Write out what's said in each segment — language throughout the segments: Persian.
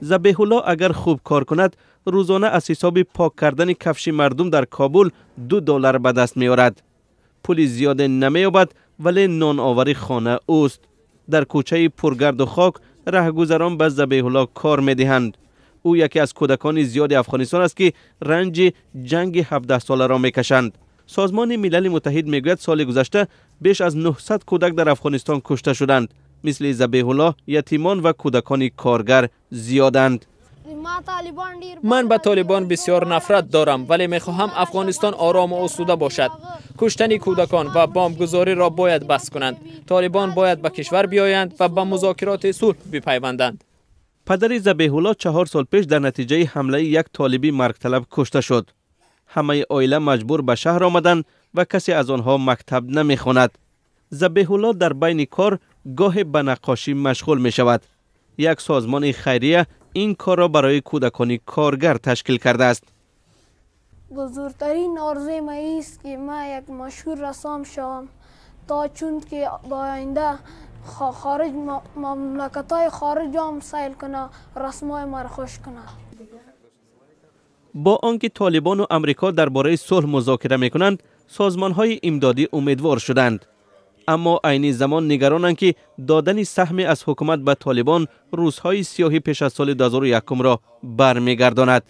ذبیح الله اگر خوب کار کند روزانه از حساب پاک کردن کفش مردم در کابل $2 به دست می آورد. پول زیاد نمی یابد ولی نان آوری خانه اوست. در کوچه پرگرد و خاک رهگذران به ذبیح الله کار می دهند. او یکی از کودکان زیاد افغانستان است که رنج جنگ 17 ساله را می کشند. سازمان ملل متحد می گوید سال گذشته بیش از 900 کودک در افغانستان کشته شدند. مثل ذبیح الله یتیمان و کودکان کارگر زیادند. من به طالبان بسیار نفرت دارم ولی میخواهم افغانستان آرام و آسوده باشد. کشتن کودکان و بمبگذاری را باید بس کنند. طالبان باید به کشور بیایند و به مذاکرات صلح بپیوندند. پدر ذبیح الله 4 سال پیش در نتیجه حمله یک طالبی مرگ طلب کشته شد. همه عائله مجبور به شهر آمدند و کسی از آنها مکتب نمیخواند. ذبیح الله در بین کار گاه به نقاشی مشغول می شود. یک سازمان خیریه این کار را برای کودکان کارگر تشکیل کرده است. بزرگترین آرزوی من است که من یک مشهور رسام شوم تا چون که با آینده خارج مملکت‌های خارج هم سیل کنه رسمای مرا خوش کنه. با آنکه طالبان و امریکا درباره صلح مذاکره می‌کنند، سازمان‌های امدادی امیدوار شدند. اما عین زمان نگرانند که دادن سهمی از حکومت به طالبان روزهای سیاهی پیش از سال 2001 را برمیگرداند.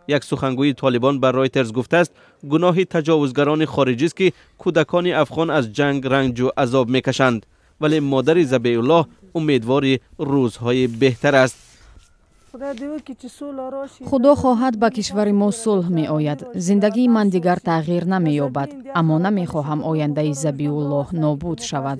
یک سخنگوی طالبان بر رایترز گفته است گناه تجاوزگران خارجی است که کودکان افغان از جنگ رنج و عذاب میکشند، ولی مادر ذبیح الله امیدوار روزهای بهتر است. خدا خواهد به کشور ما صلح می آید. زندگی من دیگر تغییر نمی یابد، اما نمی خواهم آینده ذبیح الله نابود شود.